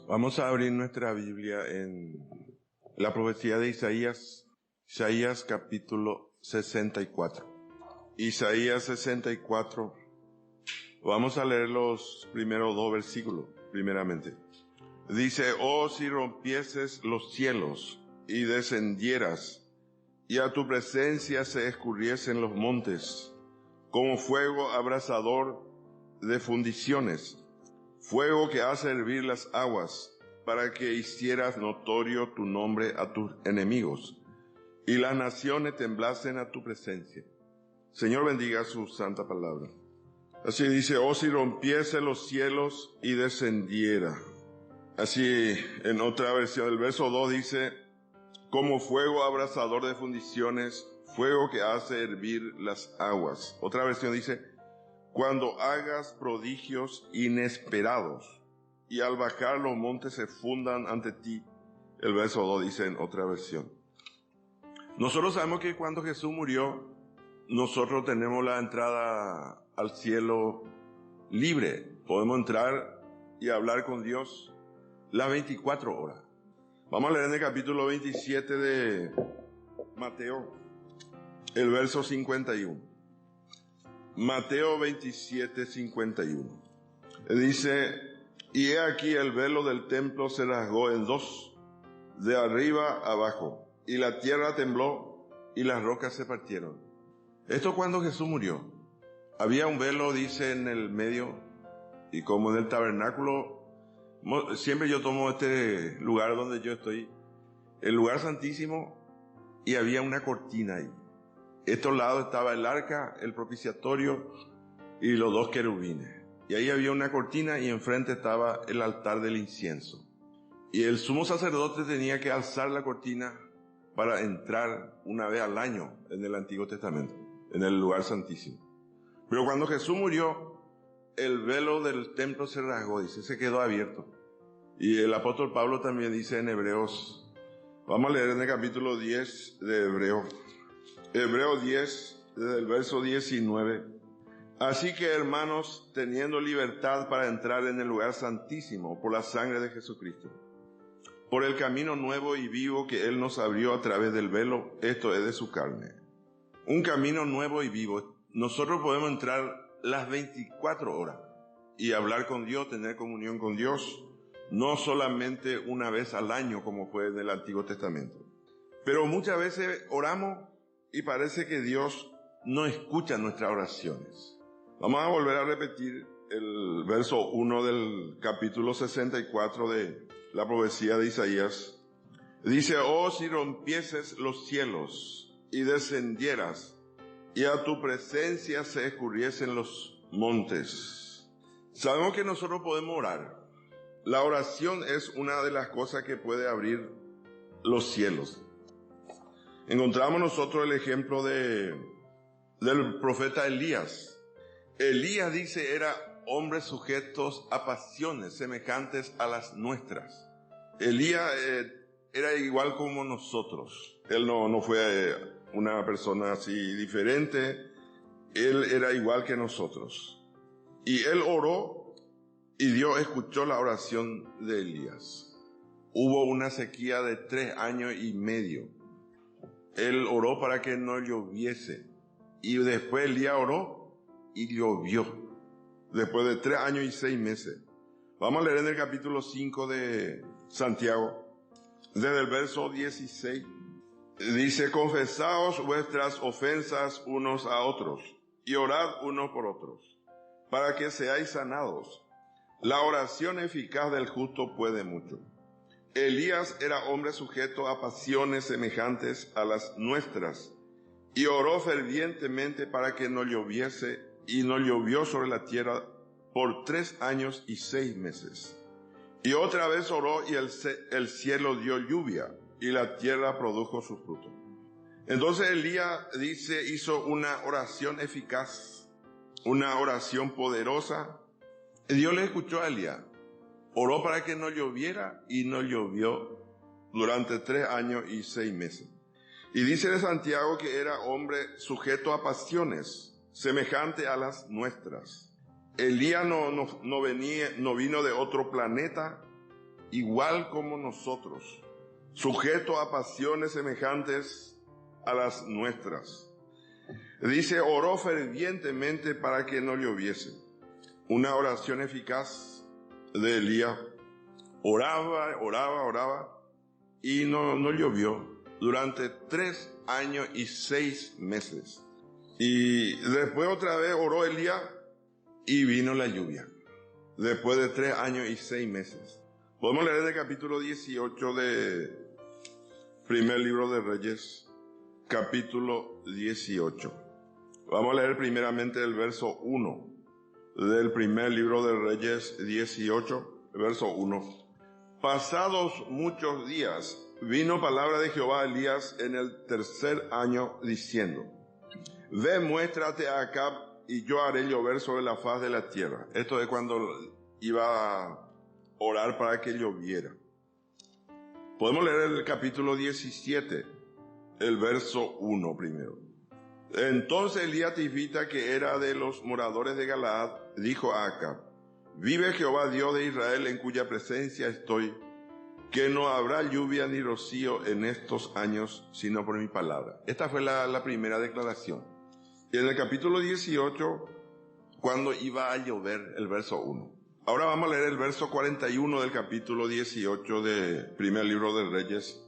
Vamos a abrir nuestra Biblia en la profecía de Isaías capítulo 64. Isaías 64, vamos a leer los primeros dos versículos, primeramente. Dice: oh, si rompieses los cielos y descendieras, y a tu presencia se escurriesen los montes, como fuego abrasador de fundiciones, fuego que hace hervir las aguas, para que hicieras notorio tu nombre a tus enemigos, y las naciones temblasen a tu presencia. Señor, bendiga su santa palabra. Así dice: oh, si rompiese los cielos y descendiera. Así, en otra versión, el verso 2 dice: como fuego abrasador de fundiciones, fuego que hace hervir las aguas. Otra versión dice: cuando hagas prodigios inesperados, y al bajar los montes se fundan ante ti. El verso 2 dice en otra versión. Nosotros sabemos que cuando Jesús murió, nosotros tenemos la entrada al cielo libre. Podemos entrar y hablar con Dios las 24 horas. Vamos a leer en el capítulo 27 de Mateo, el verso 51. Mateo 27, 51. Dice: y he aquí el velo del templo se rasgó en dos, de arriba abajo, y la tierra tembló, y las rocas se partieron. Esto cuando Jesús murió. Había un velo, dice, en el medio, y como en el tabernáculo, siempre yo tomo este lugar donde yo estoy, el lugar santísimo, y había una cortina ahí. Estos lados estaba el arca, el propiciatorio y los dos querubines. Y ahí había una cortina y enfrente estaba el altar del incienso. Y el sumo sacerdote tenía que alzar la cortina para entrar una vez al año en el Antiguo Testamento, en el lugar santísimo. Pero cuando Jesús murió, el velo del templo se rasgó, dice, se quedó abierto. Y el apóstol Pablo también dice en Hebreos, vamos a leer en el capítulo 10 de Hebreos 10, desde el verso 19. Así que, hermanos, teniendo libertad para entrar en el lugar santísimo por la sangre de Jesucristo, por el camino nuevo y vivo que Él nos abrió a través del velo, esto es de su carne. Un camino nuevo y vivo. Nosotros podemos entrar las 24 horas y hablar con Dios, tener comunión con Dios, no solamente una vez al año como fue en el Antiguo Testamento. Pero muchas veces oramos y parece que Dios no escucha nuestras oraciones. Vamos a volver a repetir el verso 1 del capítulo 64 de la profecía de Isaías. Dice: oh, si rompieses los cielos y descendieras, y a tu presencia se escurriesen los montes. Sabemos que nosotros podemos orar. La oración es una de las cosas que puede abrir los cielos. Encontramos nosotros el ejemplo del profeta Elías. Elías, dice, era hombre sujetos a pasiones semejantes a las nuestras. Elías era igual como nosotros. Él no fue una persona así diferente. Él era igual que nosotros. Y él oró y Dios escuchó la oración de Elías. Hubo una sequía de 3 años y medio. Él oró para que no lloviese. Y después Elías oró y llovió. Después de 3 años y 6 meses. Vamos a leer en el capítulo 5 de Santiago, desde el verso 16. Dice: confesaos vuestras ofensas unos a otros, y orad unos por otros, para que seáis sanados. La oración eficaz del justo puede mucho. Elías era hombre sujeto a pasiones semejantes a las nuestras, y oró fervientemente para que no lloviese, y no llovió sobre la tierra por 3 años y 6 meses. Y otra vez oró, y el cielo dio lluvia, y la tierra produjo su fruto. Entonces Elías, dice, hizo una oración eficaz, una oración poderosa. Dios le escuchó a Elías. Oró para que no lloviera y no llovió durante 3 años y 6 meses. Y dice de Santiago que era hombre sujeto a pasiones, semejante a las nuestras. Elías no vino de otro planeta, igual como nosotros, sujeto a pasiones semejantes a las nuestras. Dice, oró fervientemente para que no lloviese. Una oración eficaz de Elías. Oraba y no llovió durante 3 años y 6 meses. Y después otra vez oró Elías y vino la lluvia. Después de 3 años y 6 meses. Podemos leer el capítulo 18 de primer libro de Reyes, capítulo 18. Vamos a leer primeramente el verso 1 del primer libro de Reyes 18, verso 1. Pasados muchos días, vino palabra de Jehová a Elías en el 3er año, diciendo, ve, muéstrate a Acab, y yo haré llover sobre la faz de la tierra. Esto es cuando iba a orar para que lloviera. Podemos leer el capítulo 17, el verso 1 primero. Entonces Elías Tisbita, que era de los moradores de Galaad, dijo a Acab, vive Jehová Dios de Israel, en cuya presencia estoy, que no habrá lluvia ni rocío en estos años, sino por mi palabra. Esta fue la primera declaración. Y en el capítulo 18, cuando iba a llover, el verso 1. Ahora vamos a leer el verso 41 del capítulo 18 del primer libro de Reyes.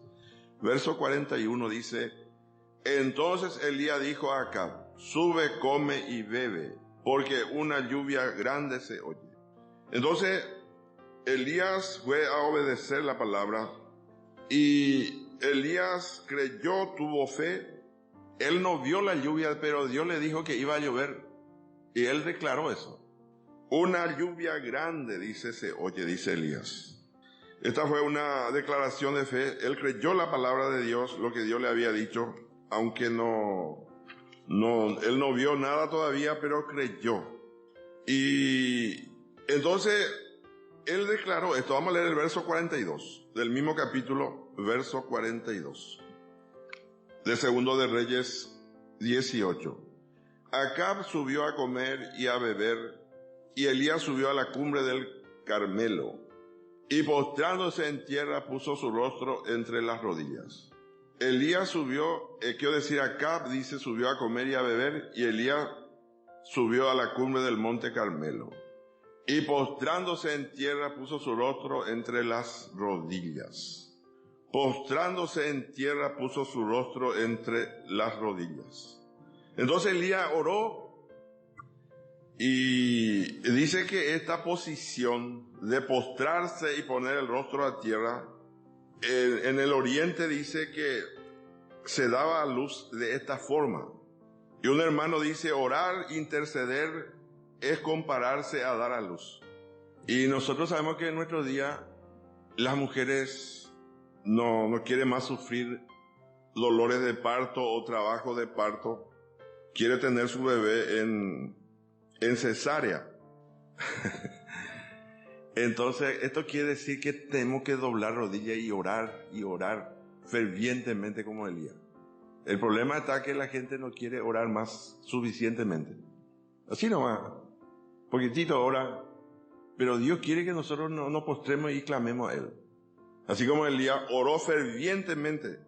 Verso 41 dice, entonces Elías dijo a Acab, sube, come y bebe, porque una lluvia grande se oye. Entonces Elías fue a obedecer la palabra y Elías creyó, tuvo fe. Él no vio la lluvia, pero Dios le dijo que iba a llover y él declaró eso. Una lluvia grande, se oye, dice Elías. Esta fue una declaración de fe. Él creyó la palabra de Dios, lo que Dios le había dicho, aunque él no vio nada todavía, pero creyó. Y entonces él declaró esto. Vamos a leer el verso 42 del mismo capítulo, verso 42 de Segundo de Reyes 18. Acab subió a comer y a beber, y Elías subió a la cumbre del Carmelo, y postrándose en tierra puso su rostro entre las rodillas. Elías subió, quiero decir, Acab dice subió a comer y a beber, y Elías subió a la cumbre del monte Carmelo, y postrándose en tierra puso su rostro entre las rodillas. Postrándose en tierra puso su rostro entre las rodillas. Entonces Elías oró y dice que esta posición de postrarse y poner el rostro a tierra, en el oriente dice que se daba a luz de esta forma. Y un hermano dice, orar, interceder, es compararse a dar a luz. Y nosotros sabemos que en nuestro día las mujeres no quieren más sufrir dolores de parto o trabajo de parto. Quiere tener su bebé en cesárea. Entonces, esto quiere decir que tenemos que doblar rodillas y orar fervientemente como Elías. El problema está que la gente no quiere orar más suficientemente. Así nomás, poquitito ora, pero Dios quiere que nosotros nos postremos y clamemos a Él. Así como Elías oró fervientemente.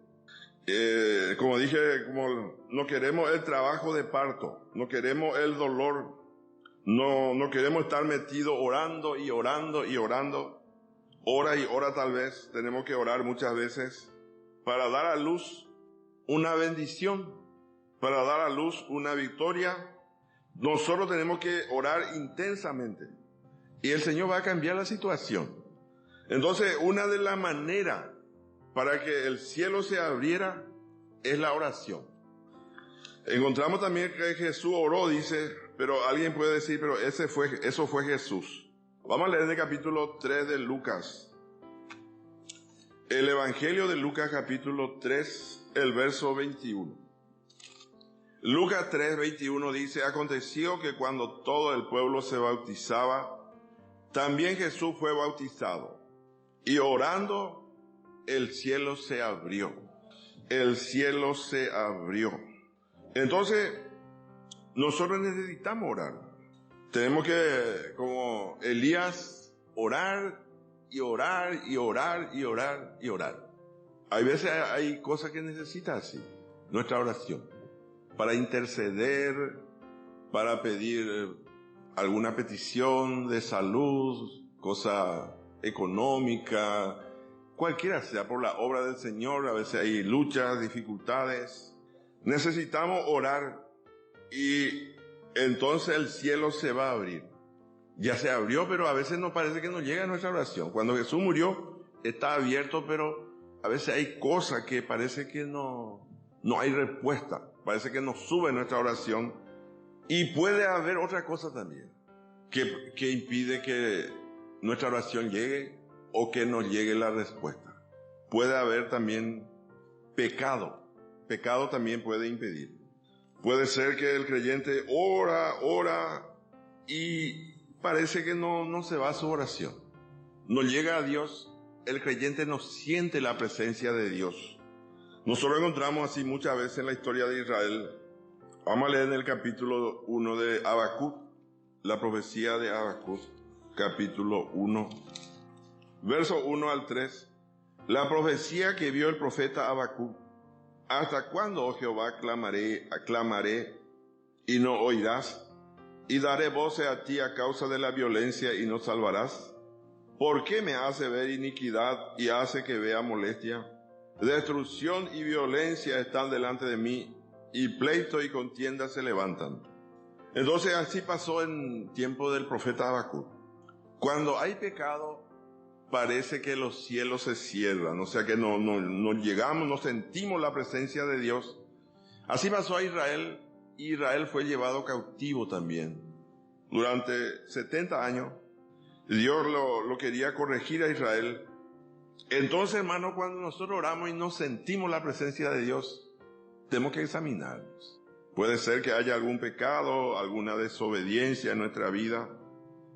Como dije, como no queremos el trabajo de parto, no queremos el dolor, no queremos estar metidos orando y orando y orando, hora y hora tal vez. Tenemos que orar muchas veces para dar a luz una bendición, para dar a luz una victoria. Nosotros tenemos que orar intensamente y el Señor va a cambiar la situación. Entonces, una de las maneras para que el cielo se abriera es la oración. Encontramos también que Jesús oró, dice, pero alguien puede decir, pero eso fue Jesús. Vamos a leer el capítulo 3 de Lucas. El Evangelio de Lucas, capítulo 3, el verso 21. Lucas 3, 21 dice, aconteció que cuando todo el pueblo se bautizaba, también Jesús fue bautizado. Y orando, el cielo se abrió. El cielo se abrió. Entonces, nosotros necesitamos orar. Tenemos que, como Elías, orar y orar y orar y orar y orar. Hay veces hay cosas que necesita así, nuestra oración, para interceder, para pedir alguna petición de salud, cosa económica, cualquiera sea, por la obra del Señor. A veces hay luchas, dificultades. Necesitamos orar y entonces el cielo se va a abrir. Ya se abrió, pero a veces nos parece que no llega a nuestra oración. Cuando Jesús murió, está abierto, pero a veces hay cosas que parece que no hay respuesta. Parece que no sube nuestra oración. Y puede haber otra cosa también que impide que nuestra oración llegue o que no llegue la respuesta. Puede haber también pecado. Pecado también puede impedir. Puede ser que el creyente ora y parece que no se va a su oración. No llega a Dios. El creyente no siente la presencia de Dios. Nosotros encontramos así muchas veces en la historia de Israel. Vamos a leer en el capítulo 1 de Habacuc, la profecía de Habacuc, capítulo 1, verso 1 al 3. La profecía que vio el profeta Habacuc. ¿Hasta cuándo, oh Jehová, clamaré y no oirás? Y daré voces a ti a causa de la violencia y no salvarás. ¿Por qué me hace ver iniquidad y hace que vea molestia? Destrucción y violencia están delante de mí, y pleito y contienda se levantan. Entonces así pasó en tiempo del profeta Habacuc. Cuando hay pecado, parece que los cielos se cierran, o sea que no llegamos, no sentimos la presencia de Dios. Así pasó a Israel, y Israel fue llevado cautivo también. Durante 70 años, Dios lo quería corregir a Israel. Entonces, hermano, cuando nosotros oramos y no sentimos la presencia de Dios, tenemos que examinarnos. Puede ser que haya algún pecado, alguna desobediencia en nuestra vida.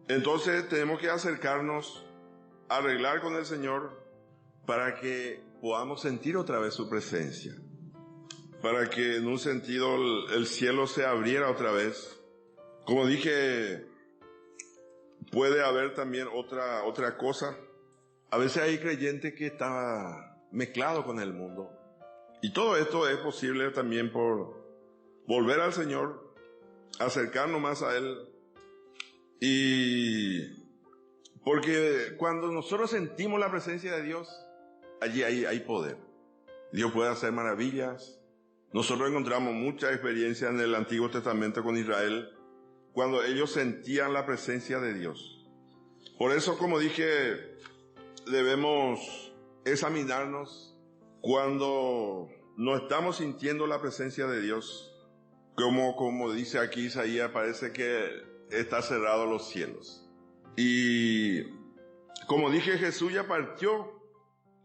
Entonces tenemos que acercarnos, arreglar con el Señor para que podamos sentir otra vez su presencia. Para que en un sentido el cielo se abriera otra vez. Como dije, puede haber también otra cosa. A veces hay creyentes que están mezclados con el mundo. Y todo esto es posible también por volver al Señor, acercarnos más a Él. Y porque cuando nosotros sentimos la presencia de Dios, allí hay poder. Dios puede hacer maravillas. Nosotros encontramos mucha experiencia en el Antiguo Testamento con Israel, cuando ellos sentían la presencia de Dios. Por eso, como dije, debemos examinarnos cuando no estamos sintiendo la presencia de Dios. Como dice aquí Isaías, parece que está cerrado los cielos. Y como dije, Jesús ya partió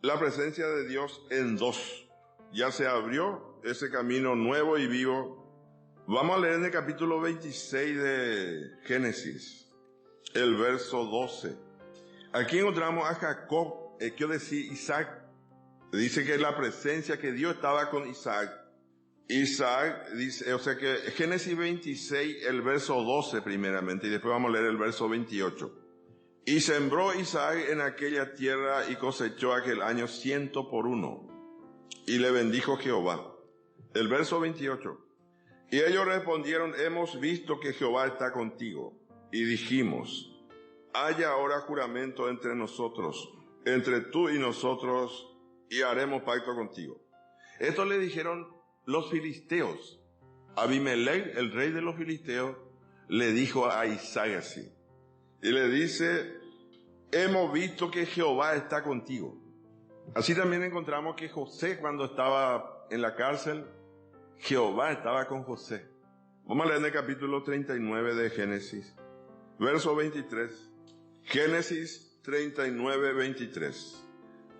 la presencia de Dios en dos. Ya se abrió ese camino nuevo y vivo. Vamos a leer en el capítulo 26 de Génesis, el verso 12. Aquí encontramos a Jacob, quiero decir Isaac. Dice que la presencia, que Dios estaba con Isaac. Isaac dice, o sea que Génesis 26, el verso 12 primeramente, y después vamos a leer el verso 28. Y sembró Isaac en aquella tierra y cosechó aquel año 100 por 1. Y le bendijo Jehová. El verso 28. Y ellos respondieron, hemos visto que Jehová está contigo. Y dijimos, haya ahora juramento entre nosotros, entre tú y nosotros, y haremos pacto contigo. Esto le dijeron los filisteos. Abimelech, el rey de los filisteos, le dijo a Isaac así. Y le dice, hemos visto que Jehová está contigo. Así también encontramos que José, cuando estaba en la cárcel, Jehová estaba con José. Vamos a leer en el capítulo 39 de Génesis, verso 23. Génesis 39, 23.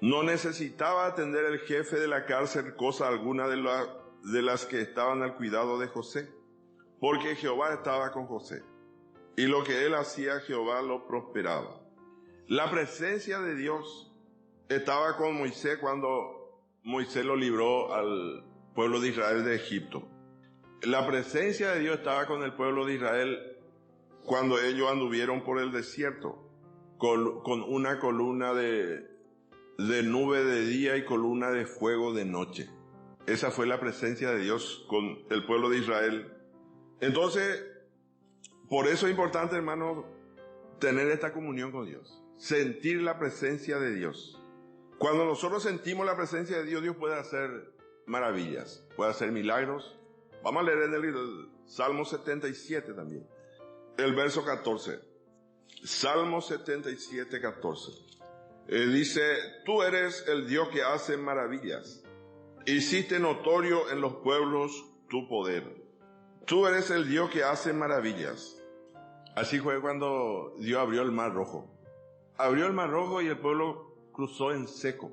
No necesitaba atender el jefe de la cárcel cosa alguna de las que estaban al cuidado de José, porque Jehová estaba con José, y lo que él hacía, Jehová lo prosperaba. La presencia de Dios estaba con Moisés cuando Moisés lo libró al pueblo de Israel de Egipto. La presencia de Dios estaba con el pueblo de Israel cuando ellos anduvieron por el desierto. con una columna de nube de día y columna de fuego de noche. Esa fue la presencia de Dios con el pueblo de Israel. Entonces, por eso es importante, hermano, tener esta comunión con Dios, sentir la presencia de Dios. Cuando nosotros sentimos la presencia de Dios, Dios puede hacer maravillas, puede hacer milagros. Vamos a leer en el Salmo 77 también, el verso 14. Salmo 77, 14. Dice, tú eres el Dios que hace maravillas. Hiciste notorio en los pueblos tu poder. Tú eres el Dios que hace maravillas. Así fue cuando Dios abrió el Mar Rojo. Abrió el Mar Rojo y el pueblo cruzó en seco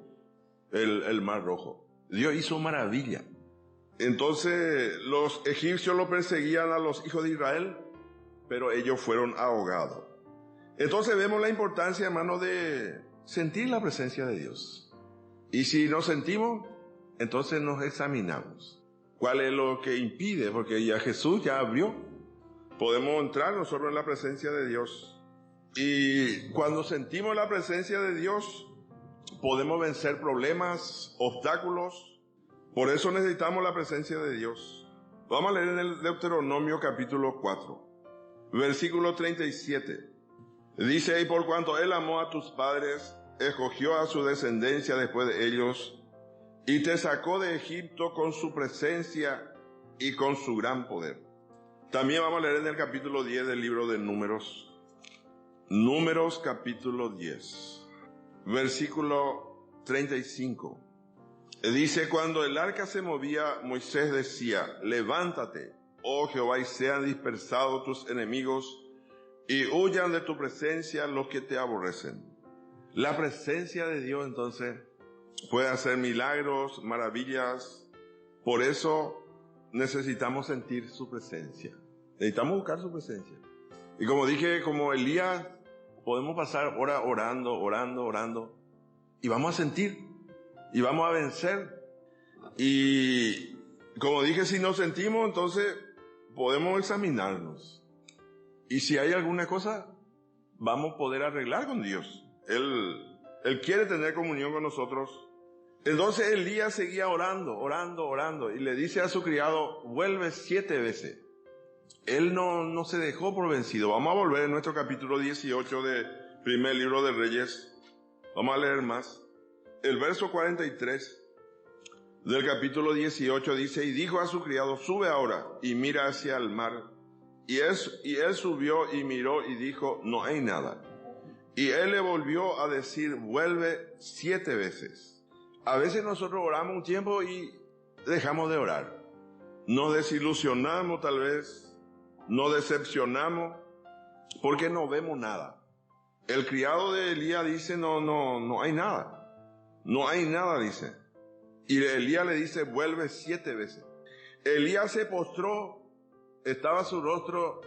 el Mar Rojo. Dios hizo maravilla. Entonces los egipcios lo perseguían a los hijos de Israel, pero ellos fueron ahogados. Entonces vemos la importancia, hermano, de sentir la presencia de Dios. Y si no sentimos, entonces nos examinamos. ¿Cuál es lo que impide? Porque ya Jesús ya abrió. Podemos entrar nosotros en la presencia de Dios. Y cuando sentimos la presencia de Dios, podemos vencer problemas, obstáculos. Por eso necesitamos la presencia de Dios. Vamos a leer en el Deuteronomio capítulo 4, versículo 37. Dice, y por cuanto Él amó a tus padres, escogió a su descendencia después de ellos, y te sacó de Egipto con su presencia y con su gran poder. También vamos a leer en el capítulo 10 del libro de Números. Números capítulo 10, versículo 35. Dice, cuando el arca se movía, Moisés decía, levántate, oh Jehová, y sean dispersados tus enemigos, y huyan de tu presencia los que te aborrecen. La presencia de Dios, entonces, puede hacer milagros, maravillas. Por eso necesitamos sentir su presencia. Necesitamos buscar su presencia. Y como dije, como Elías, podemos pasar horas orando, y vamos a sentir, y vamos a vencer. Y como dije, si nos sentimos, entonces podemos examinarnos. Y si hay alguna cosa, vamos a poder arreglar con Dios. Él quiere tener comunión con nosotros. Entonces Elías seguía orando, y le dice a su criado, vuelve 7 veces. Él no se dejó por vencido. Vamos a volver en nuestro capítulo 18 del primer libro de Reyes. Vamos a leer más. El verso 43 del capítulo 18 dice, y dijo a su criado, sube ahora y mira hacia el mar. Y él subió y miró y dijo, no hay nada. Y él le volvió a decir, vuelve 7 veces. A veces nosotros oramos un tiempo y dejamos de orar. Nos desilusionamos tal vez, nos decepcionamos, porque no vemos nada. El criado de Elías dice, no hay nada. No hay nada, dice. Y Elías le dice, vuelve 7 veces. Elías se postró. Estaba su rostro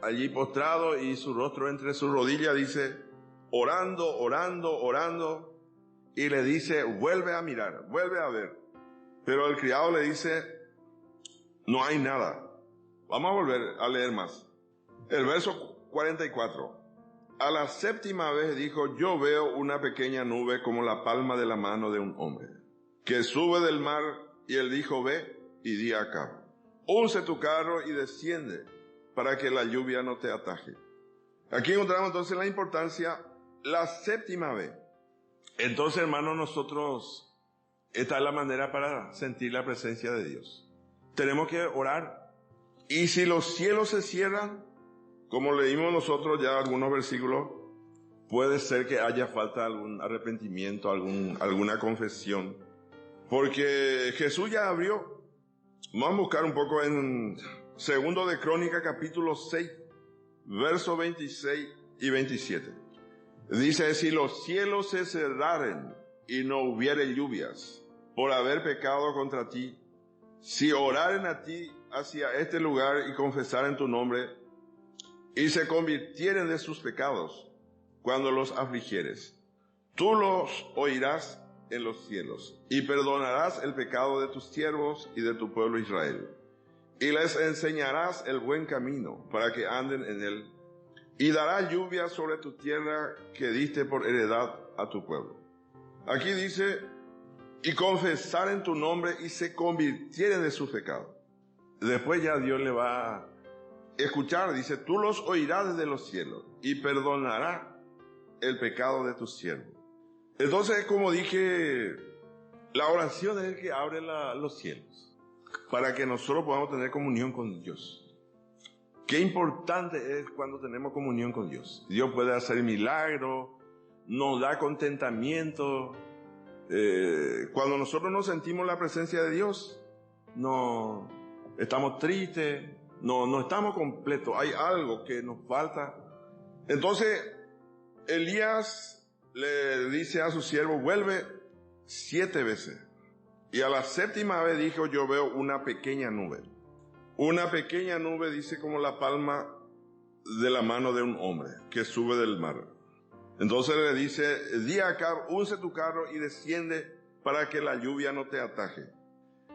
allí postrado y su rostro entre sus rodillas, dice, orando, y le dice, vuelve a mirar, vuelve a ver. Pero el criado le dice, no hay nada. Vamos a volver a leer más. El verso 44. A la 7ª vez dijo, yo veo una pequeña nube como la palma de la mano de un hombre, que sube del mar, y él dijo, ve y di acá. Unce tu carro y desciende para que la lluvia no te ataje. Aquí encontramos entonces la importancia, la 7ª vez. Entonces, hermanos, nosotros, esta es la manera para sentir la presencia de Dios. Tenemos que orar. Y si los cielos se cierran, como leímos nosotros ya algunos versículos, puede ser que haya falta algún arrepentimiento, alguna confesión. Porque Jesús ya abrió. Vamos a buscar un poco en 2 de Crónicas capítulo 6, versos 26 y 27. Dice, si los cielos se cerraren y no hubiere lluvias por haber pecado contra ti, si oraren a ti hacia este lugar y confesaren tu nombre, y se convirtieren de sus pecados cuando los afligieres, tú los oirás en los cielos, y perdonarás el pecado de tus siervos y de tu pueblo Israel, y les enseñarás el buen camino para que anden en él, y dará lluvia sobre tu tierra que diste por heredad a tu pueblo. Aquí dice, y confesar en tu nombre y se convirtieren de sus pecados. Después ya Dios le va a escuchar, dice, tú los oirás desde los cielos y perdonará el pecado de tus siervos. Entonces, como dije, la oración es el que abre los cielos para que nosotros podamos tener comunión con Dios. Qué importante es cuando tenemos comunión con Dios. Dios puede hacer milagros, nos da contentamiento. Cuando nosotros no sentimos la presencia de Dios, no estamos tristes, no estamos completos, hay algo que nos falta. Entonces, Elías le dice a su siervo, vuelve 7 veces. Y a la 7ª vez dijo, yo veo una pequeña nube. Una pequeña nube, dice, como la palma de la mano de un hombre que sube del mar. Entonces le dice, di a Acab, unce tu carro y desciende para que la lluvia no te ataje.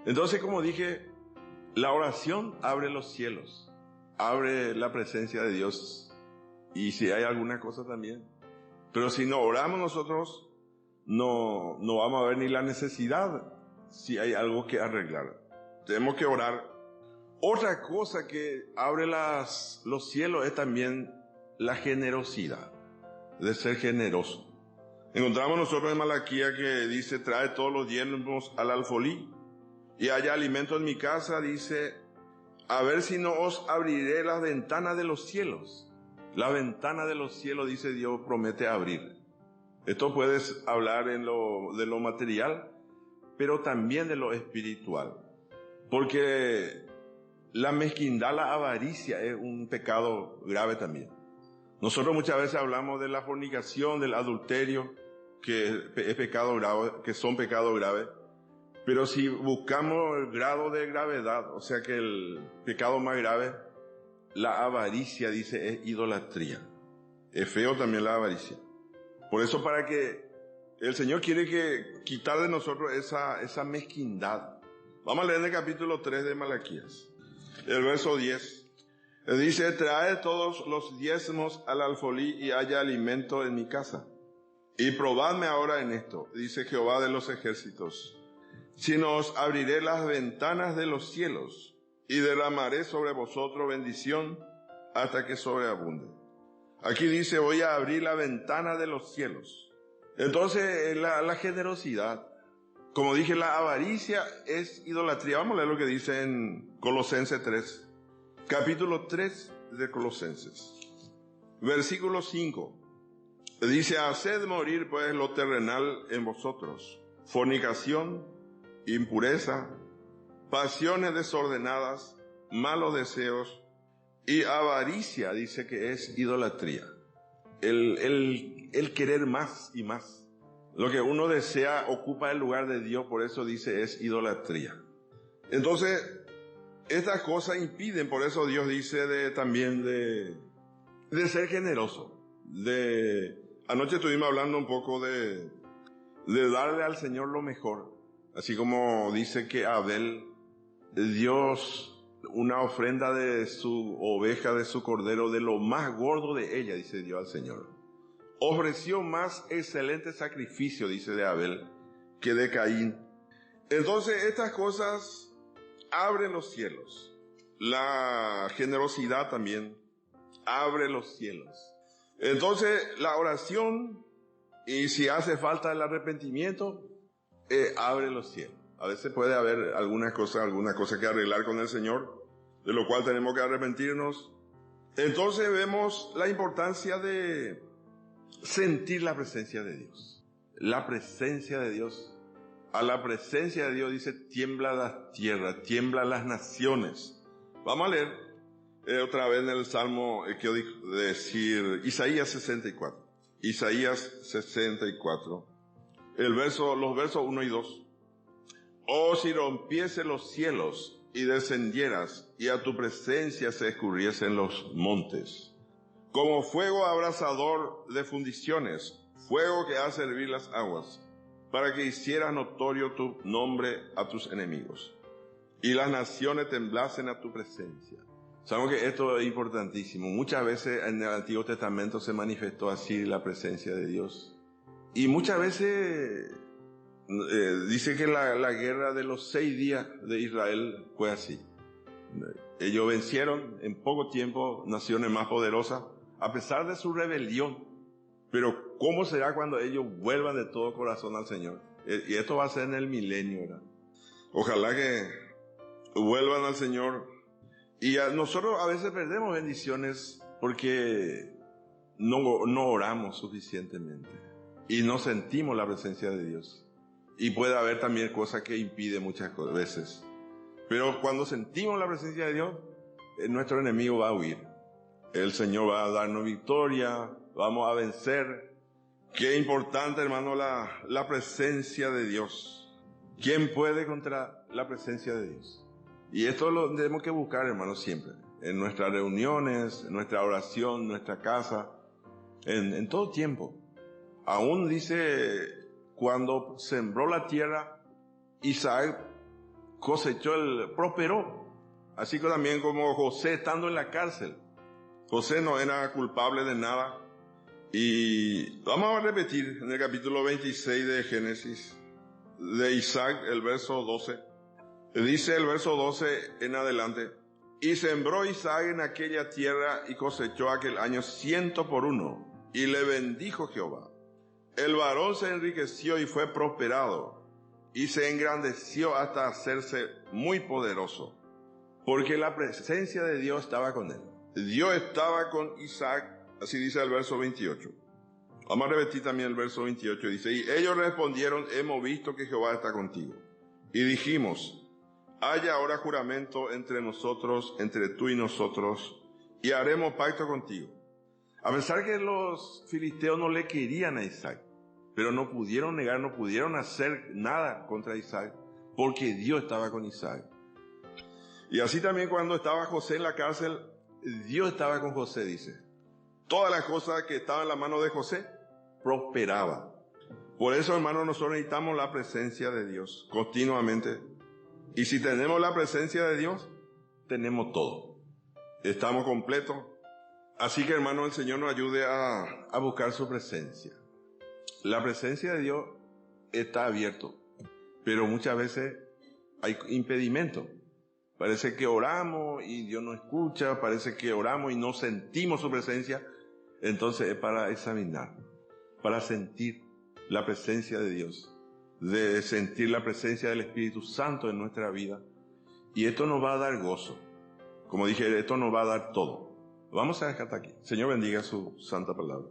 Entonces, como dije, la oración abre los cielos, abre la presencia de Dios. Y si hay alguna cosa también. Pero si no oramos nosotros, no vamos a ver ni la necesidad si hay algo que arreglar. Tenemos que orar. Otra cosa que abre los cielos es también la generosidad, de ser generoso. Encontramos nosotros en Malaquía que dice, trae todos los diezmos al alfolí y haya alimento en mi casa, dice, a ver si no os abriré las ventanas de los cielos. La ventana de los cielos, dice Dios, promete abrir. Esto puedes hablar de lo material, pero también de lo espiritual. Porque la mezquindad, la avaricia es un pecado grave también. Nosotros muchas veces hablamos de la fornicación, del adulterio, que es pecado grave, que son pecados graves. Pero si buscamos el grado de gravedad, o sea que el pecado más grave, la avaricia, dice, es idolatría. Es feo también la avaricia. Por eso, para que el Señor quiere quitar de nosotros esa mezquindad. Vamos a leer en el capítulo 3 de Malaquías, el verso 10. Dice, trae todos los diezmos al alfolí y haya alimento en mi casa. Y probadme ahora en esto, dice Jehová de los ejércitos, si no os abriré las ventanas de los cielos y derramaré sobre vosotros bendición hasta que sobreabunde. Aquí dice, voy a abrir la ventana de los cielos. Entonces, la generosidad, como dije, la avaricia es idolatría. Vamos a leer lo que dice en Colosenses 3, capítulo 3 de Colosenses, versículo 5. Dice, haced morir pues lo terrenal en vosotros, fornicación, impureza, pasiones desordenadas, malos deseos y avaricia, dice que es idolatría. El querer más y más. Lo que uno desea ocupa el lugar de Dios, por eso dice es idolatría. Entonces, estas cosas impiden, por eso Dios dice también de ser generoso. Anoche estuvimos hablando un poco de darle al Señor lo mejor. Así como dice que Abel, Dios, una ofrenda de su oveja, de su cordero, de lo más gordo de ella, dice Dios al Señor. Ofreció más excelente sacrificio, dice de Abel, que de Caín. Entonces estas cosas abren los cielos. La generosidad también abre los cielos. Entonces la oración, y si hace falta el arrepentimiento, abre los cielos. A veces puede haber alguna cosa que arreglar con el Señor, de lo cual tenemos que arrepentirnos. Entonces vemos la importancia de sentir la presencia de Dios. La presencia de Dios. A la presencia de Dios, dice, tiembla la tierra, tiembla las naciones. Vamos a leer otra vez en el Salmo, quiero decir, Isaías 64. Isaías 64. Los versos 1 y 2. Oh, si rompiese los cielos y descendieras, y a tu presencia se escurriesen los montes. Como fuego abrasador de fundiciones, fuego que hace hervir las aguas, para que hicieras notorio tu nombre a tus enemigos, y las naciones temblasen a tu presencia. Sabemos que esto es importantísimo. Muchas veces en el Antiguo Testamento se manifestó así la presencia de Dios. Y muchas veces dice que la guerra de los 6 días de Israel fue así. Ellos vencieron en poco tiempo naciones más poderosas, a pesar de su rebelión. Pero ¿cómo será cuando ellos vuelvan de todo corazón al Señor? Y esto va a ser en el milenio, ¿verdad? Ojalá que vuelvan al Señor. Y nosotros a veces perdemos bendiciones porque no oramos suficientemente y no sentimos la presencia de Dios. Y puede haber también cosas que impiden muchas veces. Pero cuando sentimos la presencia de Dios, nuestro enemigo va a huir. El Señor va a darnos victoria, vamos a vencer. Qué importante, hermano, la presencia de Dios. ¿Quién puede contra la presencia de Dios? Y esto lo tenemos que buscar, hermano, siempre. En nuestras reuniones, en nuestra oración, en nuestra casa, en todo tiempo. Aún dice, cuando sembró la tierra, Isaac cosechó, prosperó. Así que también como José estando en la cárcel. José no era culpable de nada. Y vamos a repetir en el capítulo 26 de Génesis, de Isaac, el verso 12. Dice el verso 12 en adelante: y sembró Isaac en aquella tierra y cosechó aquel año 100 por 1, y le bendijo Jehová. El varón se enriqueció y fue prosperado, y se engrandeció hasta hacerse muy poderoso, porque la presencia de Dios estaba con él. Dios estaba con Isaac, así dice el verso 28. Vamos a repetir también el verso 28, dice: y ellos respondieron: hemos visto que Jehová está contigo. Y dijimos: haya ahora juramento entre nosotros, entre tú y nosotros, y haremos pacto contigo. A pesar que los filisteos no le querían a Isaac, pero no pudieron negar, no pudieron hacer nada contra Isaac, porque Dios estaba con Isaac. Y así también cuando estaba José en la cárcel, Dios estaba con José, dice. Todas las cosas que estaban en la mano de José, prosperaba. Por eso, hermanos, nosotros necesitamos la presencia de Dios continuamente. Y si tenemos la presencia de Dios, tenemos todo. Estamos completos. Así que, hermano, el Señor nos ayude a buscar su presencia. La presencia de Dios está abierto, pero muchas veces hay impedimentos. Parece que oramos y Dios no escucha, parece que oramos y no sentimos su presencia. Entonces es para examinar, para sentir la presencia de Dios, de sentir la presencia del Espíritu Santo en nuestra vida. Y esto nos va a dar gozo. Como dije, esto nos va a dar todo. Vamos a dejar hasta aquí. Señor bendiga su santa palabra.